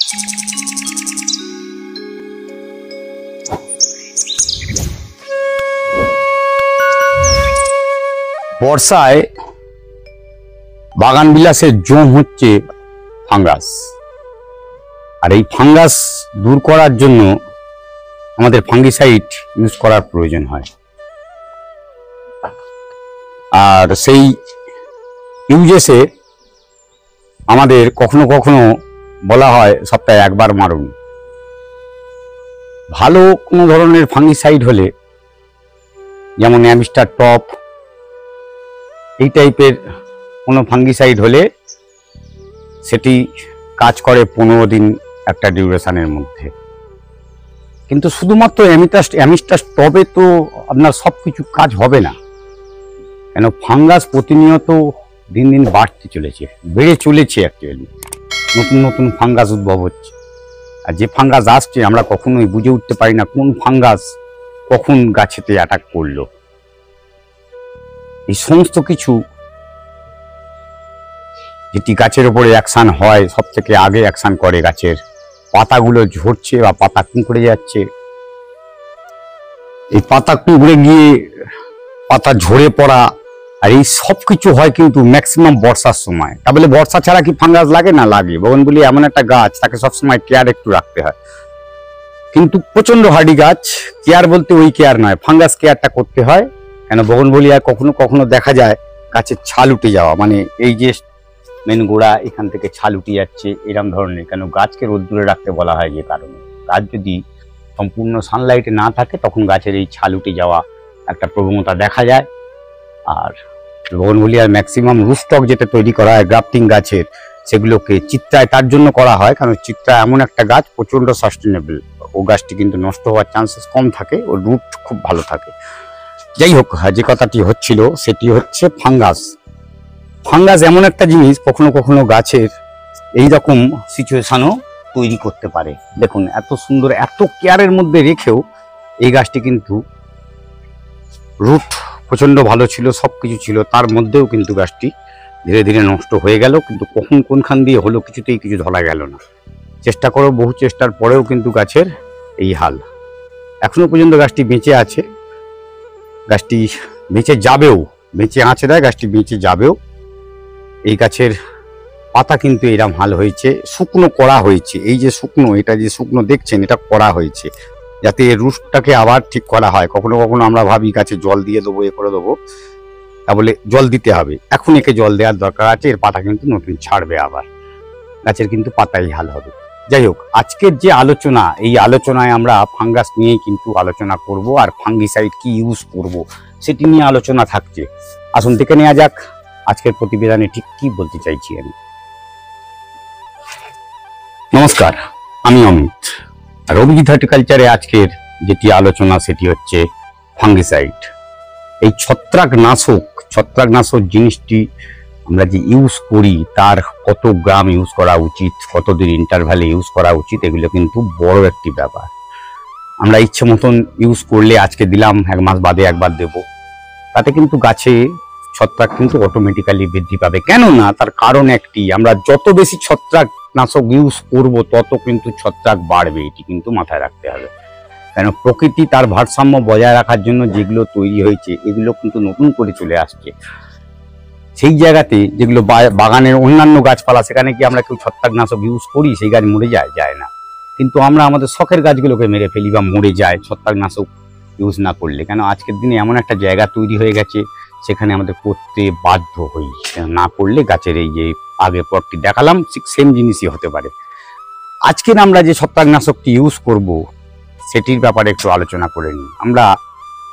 বর্ষায় বাগান বিলাসের জম হচ্ছে ফাঙ্গাস। আর এই ফাঙ্গাস দূর করার জন্য আমাদের ফাঙ্গিসাইড ইউজ করার প্রয়োজন হয়। আর সেই ইউজেসে আমাদের কখনো কখনো বলা হয় সপ্তাহে একবার মারুন। ভালো কোনো ধরনের ফাঙ্গিসাইড হলে, যেমন অ্যামিস্টার টপ, এই টাইপের কোনো ফাঙ্গিসাইড হলে সেটি কাজ করে 15 দিন একটা ডিউরেশনের মধ্যে। কিন্তু শুধুমাত্র অ্যামিস্টার টপে তো আপনার সব কিছু কাজ হবে না, কেন ফাঙ্গাস প্রতিনিয়ত দিন দিন বাড়তে চলেছে, বেড়ে চলেছে। অ্যাকচুয়ালি নতুন নতুন ফাঙ্গাস উদ্ভব হচ্ছে। আর যে ফাঙ্গাস আসছে আমরা কখনোই বুঝে উঠতে পারি না কোন ফাঙ্গাস কখন গাছেতে অ্যাটাক করলো। এই সমস্ত কিছু যেটি গাছের উপরে অ্যাকশন হয়, সব থেকে আগে অ্যাকশন করে গাছের পাতাগুলো ঝরছে বা পাতা কুঁকড়ে যাচ্ছে। এই পাতা কুঁকড়ে গিয়ে পাতা ঝরে পড়া, আর এই সব কিছু হয় কিন্তু ম্যাক্সিমাম বর্ষার সময়। তা বলে বর্ষা ছাড়া কি ফাঙ্গাস লাগে? না, লাগে। বগনভেলিয়া এমন একটা গাছ, তাকে সবসময় কেয়ার একটু রাখতে হয়। কিন্তু প্রচন্ড হার্ডি গাছ, কেয়ার বলতে ওই কেয়ার নয়, ফাঙ্গাস কেয়ারটা করতে হয়। কেন বগনভেলিয়া কখনো কখনো দেখা যায় গাছের ছাল উঠে যাওয়া, মানে এই যে মেন গোড়া এখান থেকে ছাল উঠে যাচ্ছে, এরকম ধরনের। কেন গাছকে রোদ্দুরে রাখতে বলা হয় যে কারণে। গাছ যদি সম্পূর্ণ সানলাইটে না থাকে তখন গাছের এই ছাল উঠে যাওয়া একটা প্রবণতা দেখা যায়। আর বগনভেলিয়ার ম্যাক্সিমাম রুটস্টক যেটা তৈরি করা হয় গ্রাফটিং গাছের, সেগুলোকে চিত্রায় তার জন্য করা হয়, কারণ চিত্রা এমন একটা গাছ প্রচন্ড সাস্টেনেবল। ও গাছটি কিন্তু নষ্ট হওয়ার চান্সেস কম থাকে, ওর রুট খুব ভালো থাকে। যাই হোক, যে কথাটি হচ্ছিল সেটি হচ্ছে ফাঙ্গাস। ফাঙ্গাস এমন একটা জিনিস কখনো কখনো গাছের এই রকম সিচুয়েশনও তৈরি করতে পারে। দেখুন, এত সুন্দর, এত কেয়ারের মধ্যে রেখেও এই গাছটি কিন্তু রুট প্রচন্ড ভালো ছিল, সবকিছু ছিল, তার মধ্যেও কিন্তু গাছটি ধীরে ধীরে নষ্ট হয়ে গেল। কিন্তু কখন কোনখান দিয়ে হলো কিছুতেই কিছু ধরা গেল না। চেষ্টা করো, বহু চেষ্টার পরেও কিন্তু গাছের এই হাল। এখনো পর্যন্ত গাছটি বেঁচে আছে, গাছটি বেঁচে যাবেও, বেঁচে আছে দেয়, গাছটি বেঁচে যাবেও। এই গাছের পাতা কিন্তু এরম হাল হয়েছে, শুকনো করা হয়েছে। এই যে শুকনো, এটা যে শুকনো দেখছেন, এটা করা হয়েছে যাতে রুটটাকে আবার ঠিক করা হয়। কখনো কখনো আমরা ভাবি গাছে জল দিয়ে দেবো, এ করে দেবো, তা বলে জল দিতে হবে, এখন একে জল দেওয়ার দরকার আছে। এর পাতা কিন্তু নতুন ছাড়বে আবার, গাছের কিন্তু পাতাই হাল হবে। যাই হোক, আজকের যে আলোচনা, এই আলোচনায় আমরা ফাঙ্গাস নিয়েই কিন্তু আলোচনা করব, আর ফাঙ্গিসাইড কি ইউজ করব সেটি নিয়ে আলোচনা থাকছে। আসুন দেখে নেওয়া যাক আজকের প্রতিবেদনে ঠিক কি বলতে চাইছি আমি। নমস্কার, আমি অমিত। আর অভিজিৎ হর্টিকালচারে আজকের যেটি আলোচনা সেটি হচ্ছে ফাঙ্গিসাইড। এই ছত্রাকনাশক জিনিসটি আমরা যে ইউজ করি, তার কত গ্রাম ইউজ করা উচিত, কতদিন ইন্টারভ্যালে ইউজ করা উচিত, এগুলো কিন্তু বড় একটি ব্যাপার। আমরা ইচ্ছে মতন ইউজ করলে আজকে দিলাম, 1 মাস বাদে একবার দেব, তাতে কিন্তু গাছে ছত্রাক কিন্তু অটোমেটিক্যালি বৃদ্ধি পাবে। কেন না, তার কারণ একটি, আমরা যত বেশি ছত্রাকনাশক ইউজ করব তত কিন্তু ছত্রাক বাড়বে, এটি কিন্তু মাথায় রাখতে হবে। কেন প্রকৃতি তার ভারসাম্য বজায় রাখার জন্য যেগুলো তৈরি হয়েছে, এগুলো কিন্তু নতুন করে চলে আসছে। সেই জায়গাতে যেগুলো বাগানের অন্যান্য গাছপালা, সেখানে কি আমরা কেউ ছত্রাকনাশক ইউজ করি? সেই গাছ মরে যায় না। কিন্তু আমরা আমাদের শখের গাছগুলোকে মেরে ফেলি বা মরে যায় ছত্রাকনাশক ইউজ না করলে। কেন আজকের দিনে এমন একটা জায়গা তৈরি হয়ে গেছে, সেখানে আমাদের করতে বাধ্য হই, না করলে গাছের এই যে আগে পরটি দেখালাম ঠিক সেম জিনিসই হতে পারে। আজকের আমরা যে ছত্রাকনাশকটি ইউজ করব সেটির ব্যাপারে একটু আলোচনা করে নিই। আমরা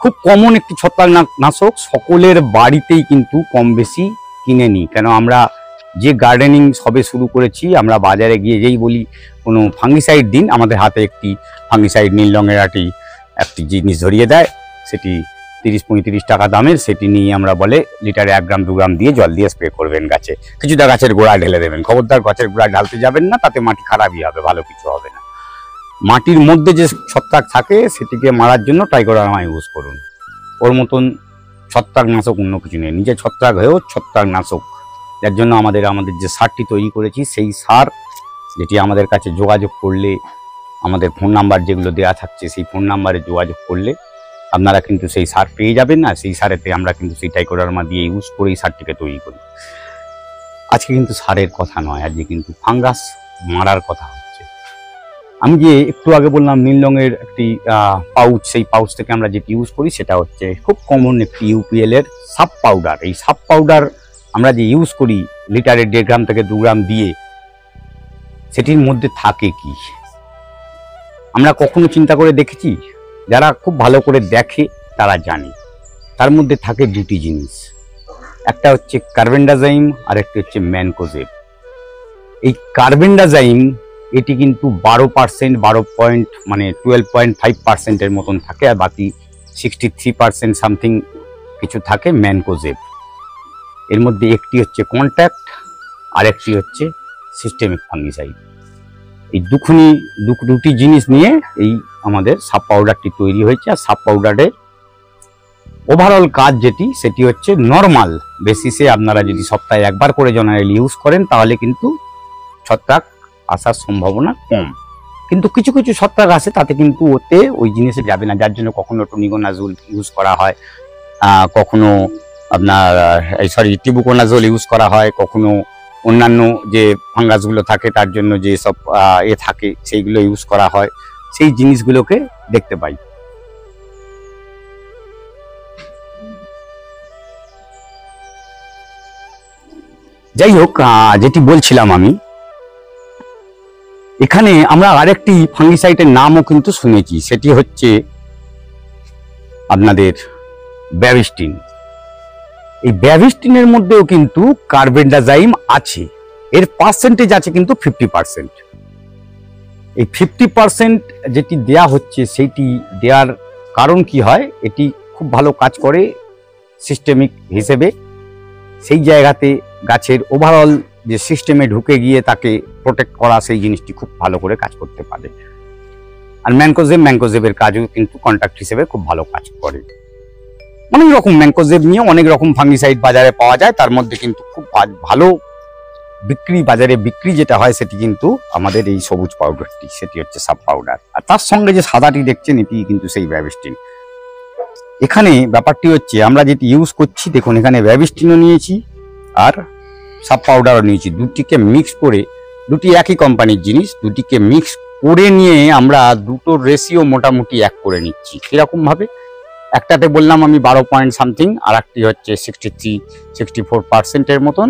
খুব কমন একটি ছত্রাকনাশক সকলের বাড়িতেই কিন্তু কম বেশি কিনে নিই। কেন আমরা যে গার্ডেনিং সবে শুরু করেছি, আমরা বাজারে গিয়ে যেই বলি কোনো ফাঙ্গিসাইড দিন, আমাদের হাতে একটি ফাঙ্গিসাইড নীল রঙের একটি জিনিস ধরিয়ে দেয়, সেটি 30-35 টাকা দামের। সেটি নিয়ে আমরা বলে লিটারে 1 গ্রাম 2 গ্রাম দিয়ে জল দিয়ে স্প্রে করবেন গাছে, কিছুটা গাছের গোড়ায় ঢেলে দেবেন। খবরদার গাছের গোড়ায় ঢালতে যাবেন না, তাতে মাটি খারাপই হবে, ভালো কিছু হবে না। মাটির মধ্যে যে ছত্রাক থাকে সেটিকে মারার জন্য ট্রাইকোডার্মা ইউজ করুন। ওর মতন ছত্রাকনাশক অন্য কিছু নেই। নিজে ছত্রাক হয়েও ছত্রাকনাশক, যার জন্য আমাদের যে সারটি তৈরি করেছি, সেই সার যেটি আমাদের কাছে যোগাযোগ করলে, আমাদের ফোন নাম্বার যেগুলো দেওয়া থাকছে সেই ফোন নাম্বারে যোগাযোগ করলে আপনারা কিন্তু সেই সার পেয়ে যাবেন। না সেই সারেতে আমরা কিন্তু সেই টাইকোডার্মা দিয়ে ইউজ করে এই সারটিকে তৈরি করি। আজকে কিন্তু সারের কথা নয়, আজকে কিন্তু ফাঙ্গাস মারার কথা হচ্ছে। আমি যে একটু আগে বললাম নীল রঙের একটি পাউচ, সেই পাউচ থেকে আমরা যেটি ইউজ করি সেটা হচ্ছে খুব কমন একটি ইউপিএল এর সাব পাউডার। এই সাব পাউডার আমরা যে ইউজ করি লিটারে 1.5 গ্রাম থেকে 2 গ্রাম দিয়ে, সেটির মধ্যে থাকে কি আমরা কখনো চিন্তা করে দেখেছি? যারা খুব ভালো করে দেখে তারা জানে তার মধ্যে থাকে দুটি জিনিস, একটা হচ্ছে কার্বেন্ডাজাইম আর একটা হচ্ছে ম্যানকোজেব। এই কার্বেন্ডাজাইম এটি কিন্তু 12% মানে 12.5%-এর মতন থাকে, আর বাকি 63% সামথিং কিছু থাকে ম্যানকোজেব। এর মধ্যে একটি হচ্ছে কন্ট্যাক্ট আর একটি হচ্ছে সিস্টেমিক ফাঙ্গিসাইড। এই দুটি জিনিস নিয়ে এই আমাদের সাব পাউডারটি তৈরি হয়েছে। আর সাব পাউডারের ওভারঅল কাজ সেটি হচ্ছে নর্মাল বেসিসে আপনারা যদি সপ্তাহে একবার করে জেনারেলি ইউজ করেন তাহলে কিন্তু ছত্রাক আসার সম্ভাবনা কম। কিন্তু কিছু কিছু ছত্রাক আসে, তাতে কিন্তু ওতে ওই জিনিসে যাবে না, যার জন্য কখনো টুনিকোনাজোল ইউজ করা হয়, কখনো আপনার টিবুকোনাজোল ইউজ করা হয়, কখনো অন্যান্য যে ফাঙ্গাসগুলো থাকে তার জন্য যে সব থাকে সেইগুলো ইউজ করা হয়। সেই জিনিসগুলোকে দেখতে পাই। যাই হোক, যেটি বলছিলাম আমি, এখানে আমরা আরেকটি ফাঙ্গিসাইডের নামও কিন্তু শুনেছি, সেটি হচ্ছে আপনাদের ব্যাভিস্টিন। এই ব্যাভিস্টিনের মধ্যেও কিন্তু কার্বেন্ডাজাইম আছে, এর পার্সেন্টেজ আছে কিন্তু 50%। এই 50% যেটি দেয়া হচ্ছে সেটি দেওয়ার কারণ কি হয়, এটি খুব ভালো কাজ করে সিস্টেমিক হিসেবে, সেই জায়গাতে গাছের ওভারঅল যে সিস্টেমে ঢুকে গিয়ে তাকে প্রোটেক্ট করা, সেই জিনিসটি খুব ভালো করে কাজ করতে পারে। আর ম্যানকোজেবের কাজও কিন্তু কন্ট্যাক্ট হিসেবে খুব ভালো কাজ করে। অনেক রকম ম্যানকোজেব নিয়ে অনেক রকম ফাঙ্গিসাইড বাজারে পাওয়া যায়, তার মধ্যে কিন্তু খুব ভালো বাজারে বিক্রি যেটা হয় সেটি কিন্তু আমাদের এই সবুজ পাউডারটি, সেটি হচ্ছে সাব পাউডার। আর তার সঙ্গে যে সাদাটি দেখছেন এটি কিন্তু সেই ব্যাভিস্টিন। এখানে ব্যাপারটি হচ্ছে আমরা যেটি ইউজ করছি, দেখুন এখানে ব্যাভিস্টিনও নিয়েছি আর সাব পাউডারও নিয়েছি, দুটিকে মিক্স করে, দুটি একই কোম্পানির জিনিস, দুটিকে মিক্স করে নিয়ে আমরা দুটোর রেশিও মোটামুটি এক করে নিচ্ছি। কিরকম ভাবে? একটাতে বললাম আমি 12 পয়েন্ট সামথিং, আর একটি হচ্ছে 63-64%-এর মতন।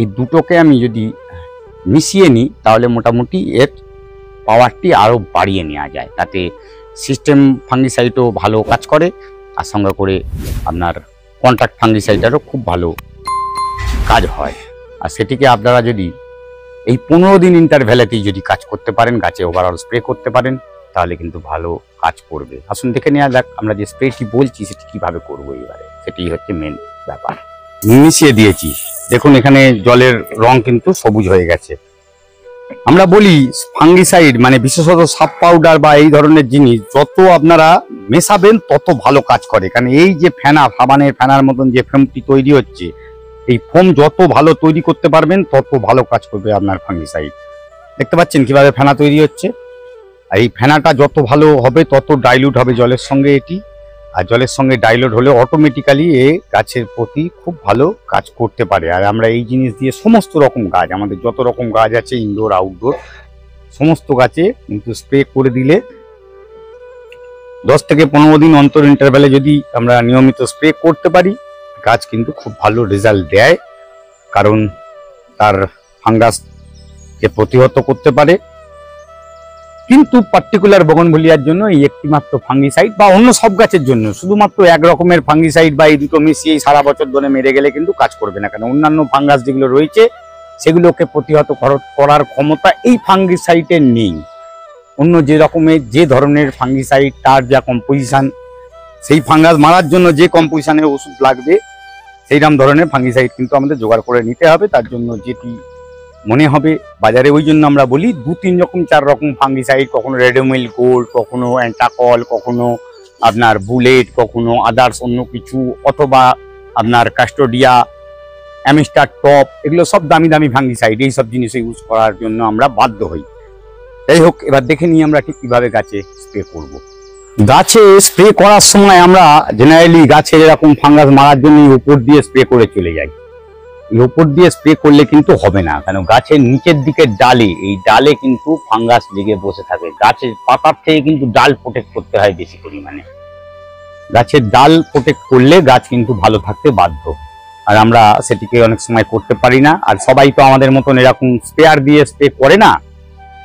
এই দুটোকে আমি যদি মিশিয়ে নিই তাহলে মোটামুটি এর পাওয়ারটি আরও বাড়িয়ে নেওয়া যায়, তাতে সিস্টেম ফাঙ্গিসাইডও ভালো কাজ করে, আর সঙ্গে করে আপনার কন্ট্রাক্ট ফাঙ্গিসাইডেরও খুব ভালো কাজ হয়। আর সেটিকে আপনারা যদি এই 15 দিন ইন্টারভ্যালেতেই যদি কাজ করতে পারেন, গাছে ওভারঅল স্প্রে করতে পারেন, তাহলে কিন্তু ভালো কাজ করবে। আসুন দেখে নেওয়া যাক আমরা যে স্প্রেটি বলছি সেটি কিভাবে করবো এবারে, সেটি হচ্ছে মেন ব্যাপার। মিশিয়ে দিয়েছি, দেখুন এখানে জলের রং কিন্তু সবুজ হয়ে গেছে। আমরা বলি ফাঙ্গিসাইড মানে বিশেষত সাব পাউডার বা এই ধরনের জিনিস যত আপনারা মেশাবেন তত ভালো কাজ করে, কারণ এই যে ফেনা, সাবানের ফেনার মতন যে ফোমটি তৈরি হচ্ছে, এই ফোম যত ভালো তৈরি করতে পারবেন তত ভালো কাজ করবে আপনার ফাঙ্গিসাইড। দেখতে পাচ্ছেন কিভাবে ফেনা তৈরি হচ্ছে, আর এই ফেনাটা যত ভালো হবে তত ডাইলুট হবে জলের সঙ্গে এটি, আর জলের সঙ্গে ডাইলুট হলে অটোমেটিক্যালি এ গাছের প্রতি খুব ভালো কাজ করতে পারে। আর আমরা এই জিনিস দিয়ে সমস্ত রকম গাছ, আমাদের যত রকম গাছ আছে ইনডোর আউটডোর সমস্ত গাছে কিন্তু স্প্রে করে দিলে 10 থেকে 15 দিন অন্তর ইন্টারভ্যালে যদি আমরা নিয়মিত স্প্রে করতে পারি, গাছ কিন্তু খুব ভালো রেজাল্ট দেয়, কারণ তার ফাঙ্গাসকে প্রতিহত করতে পারে। কিন্তু পার্টিকুলার বোগনভেলিয়ার জন্য এই একটি মাত্র ফাঙ্গিসাইড, বা অন্য সব গাছের জন্য শুধুমাত্র এক রকমের ফাঙ্গিসাইড বা এই দুটো মিশিয়ে সারা বছর ধরে মেরে গেলে কিন্তু কাজ করবে না, কারণ অন্যান্য ফাঙ্গাস যেগুলো রয়েছে সেগুলোকে প্রতিহত করার ক্ষমতা এই ফাঙ্গিসাইডের নেই। অন্য যে ধরনের ফাঙ্গিসাইড তার যা কম্পোজিশন, সেই ফাঙ্গাস মারার জন্য যে কম্পোজিশনের ওষুধ লাগবে সেইরকম ধরনের ফাঙ্গিসাইড কিন্তু আমাদের জোগাড় করে নিতে হবে। তার জন্য যেটি মনে হবে বাজারে, ওই জন্য আমরা বলি 2-3 রকম 4 রকম ফাঙ্গিসাইড, কখনো রেডোমিল গোল্ড, কখনো অ্যান্টাকল, কখনো আপনার বুলেট, কখনো আদার্স অন্য কিছু, অথবা আপনার কাস্টোডিয়া, অ্যামিস্টার টপ, এগুলো সব দামি দামি ফাঙ্গিসাইড, এই সব জিনিস ইউজ করার জন্য আমরা বাধ্য হই। যাই হোক, এবার দেখে নিই আমরা ঠিক কিভাবে গাছে স্প্রে করব। গাছে স্প্রে করার সময় আমরা জেনারেলি গাছে এরকম ফাঙ্গাস মারার জন্য উপর দিয়ে স্প্রে করে চলে যাই। এই উপর দিয়ে স্প্রে করলে কিন্তু হবে না, কারণ গাছের নিচের দিকের ডালে, এই ডালে কিন্তু ফাঙ্গাস লেগে বসে থাকে। গাছের পাতার থেকে কিন্তু ডাল প্রোটেক্ট করতে হয় বেশি পরিমাণে। গাছের ডাল প্রোটেক্ট করলে গাছ কিন্তু ভালো থাকতে বাধ্য, আর আমরা সেটিকে অনেক সময় করতে পারি না। আর সবাই তো আমাদের মতন এরকম স্প্রেয়ার দিয়ে স্প্রে করে না,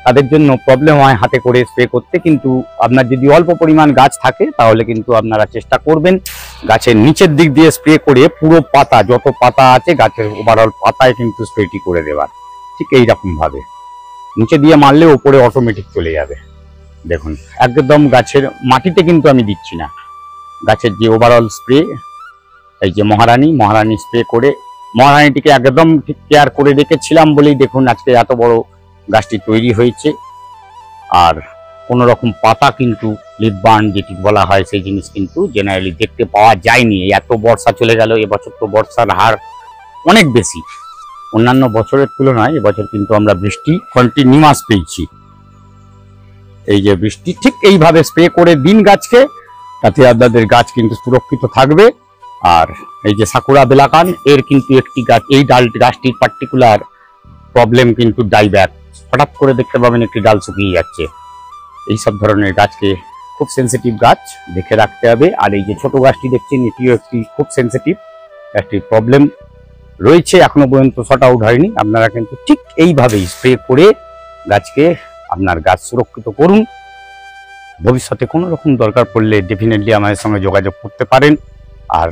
তাদের জন্য প্রবলেম হয় হাতে করে স্প্রে করতে। কিন্তু আপনার যদি অল্প পরিমাণ গাছ থাকে তাহলে কিন্তু আপনারা চেষ্টা করবেন গাছের নিচের দিক দিয়ে স্প্রে করে পুরো পাতা, যত পাতা আছে গাছের ওভারঅল পাতায় কিন্তু স্প্রেটি করে দেওয়ার। ঠিক এইরকম ভাবে নিচে দিয়ে মারলে উপরে অটোমেটিক চলে যাবে। দেখুন, একদম গাছের মাটিতে কিন্তু আমি দিচ্ছি না, গাছের যে ওভারঅল স্প্রে, এই যে মহারানী স্প্রে করে, মহারানীটিকে একদম ঠিক কেয়ার করে রেখেছিলাম বলেই দেখুন আজকে এত বড় গাছটি তৈরি হয়েছে। আর কোনো রকম পাতা কিন্তু লিফ বার্ন যেটি বলা হয় সেই জিনিস কিন্তু জেনারেলি দেখতে পাওয়া যায়নি। এত বর্ষা চলে গেল, এবছর তো বর্ষার হার অনেক বেশি অন্যান্য বছরের তুলনায়। এবছর কিন্তু আমরা বৃষ্টি কন্টিনিউয়াস পেয়েছি। এই যে বৃষ্টি, ঠিক এইভাবে স্প্রে করে দিন গাছকে, তাতে আপনাদের গাছ কিন্তু সুরক্ষিত থাকবে। আর এই যে সাকুরা বেলাকান, এর কিন্তু একটি গাছ, এই গাছটির পার্টিকুলার প্রবলেম কিন্তু ডাইব্যাক। হঠাৎ করে দেখতে পাবেন একটি ডাল শুকিয়ে যাচ্ছে। এই সব ধরনের গাছকে, খুব সেন্সিটিভ গাছ, দেখে রাখতে হবে। আর এই যে ছোট গাছটি দেখছেন, এটিও একটি খুব সেন্সিটিভ, একটি প্রবলেম রয়েছে, এখনো পর্যন্ত শর্ট আউট হয়নি। আপনারা কিন্তু ঠিক এইভাবেই স্প্রে করে গাছকে, আপনার গাছ সুরক্ষিত করুন। ভবিষ্যতে কোনো রকম দরকার পড়লে ডেফিনেটলি আমাদের সঙ্গে যোগাযোগ করতে পারেন। আর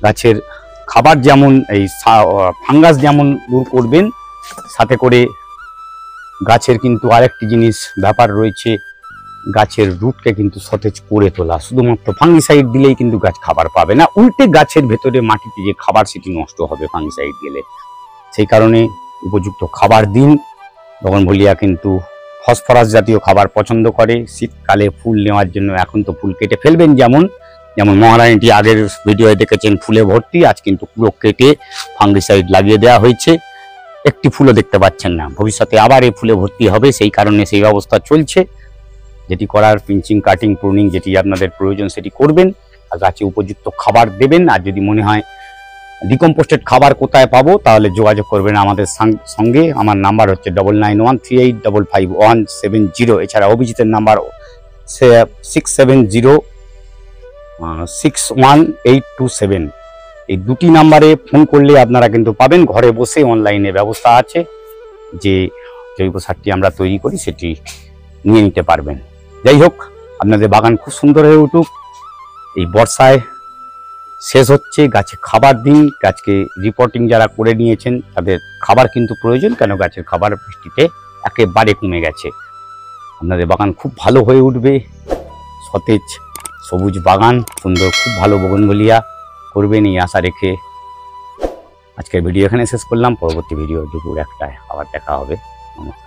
গাছের খাবার যেমন এই ফাঙ্গাস যেমন দূর করবেন, সাথে করে গাছের কিন্তু আরেকটি জিনিস ব্যাপার রয়েছে, গাছের রুটকে কিন্তু সতেজ করে তোলা। শুধুমাত্র ফাঙ্গিসাইড দিলেই কিন্তু গাছ খাবার পাবে না, উল্টে গাছের ভেতরে মাটিতে যে খাবার সেটি নষ্ট হবে ফাঙ্গিসাইড দিলে। সেই কারণে উপযুক্ত খাবার দিন। বগনভেলিয়া কিন্তু ফসফরাস জাতীয় খাবার পছন্দ করে। শীতকালে ফুল নেওয়ার জন্য এখন তো ফুল কেটে ফেলবেন, যেমন মহারানীটি আগের ভিডিওয়ে দেখেছেন ফুলে ভর্তি, আজ কিন্তু পুরো কেটে ফাঙ্গিসাইড লাগিয়ে দেওয়া হয়েছে। একটি ফুলও দেখতে পাচ্ছেন না। ভবিষ্যতে আবার এই ফুলে ভর্তি হবে, সেই কারণে সেই ব্যবস্থা চলছে। যেটি করার, পিঞ্চিং, কাটিং, প্রুনিং যেটি আপনাদের প্রয়োজন সেটি করবেন, আর গাছে উপযুক্ত খাবার দেবেন। আর যদি মনে হয় ডিকম্পোস্টেড খাবার কোথায় পাবো, তাহলে যোগাযোগ করবেন আমাদের সঙ্গে। আমার নাম্বার হচ্ছে 9913855170। এছাড়া অভিজিতের নাম্বার 67061827। এই দুটি নাম্বারে ফোন করলে আপনারা কিন্তু পাবেন। ঘরে বসে অনলাইনে ব্যবস্থা আছে, যে জৈব সারটি আমরা তৈরি করি সেটি নিয়ে নিতে পারবেন। যাই হোক, আপনাদের বাগান খুব সুন্দর হয়ে উঠুক। এই বর্ষায় শেষ হচ্ছে, গাছে খাবার দিন। গাছকে রিপোর্টিং যারা করে নিয়েছেন তাদের খাবার কিন্তু প্রয়োজন, কেন গাছের খাবার বৃষ্টিতে একেবারে কমে গেছে। আপনাদের বাগান খুব ভালো হয়ে উঠবে, সতেজ সবুজ বাগান, সুন্দর, খুব ভালো বগনভেলিয়া করবেন এই আশা রেখে আজকের ভিডিও এখানে শেষ করলাম। পরবর্তী ভিডিও দুপুর 1টায় আবার দেখা হবে। নমস্কার।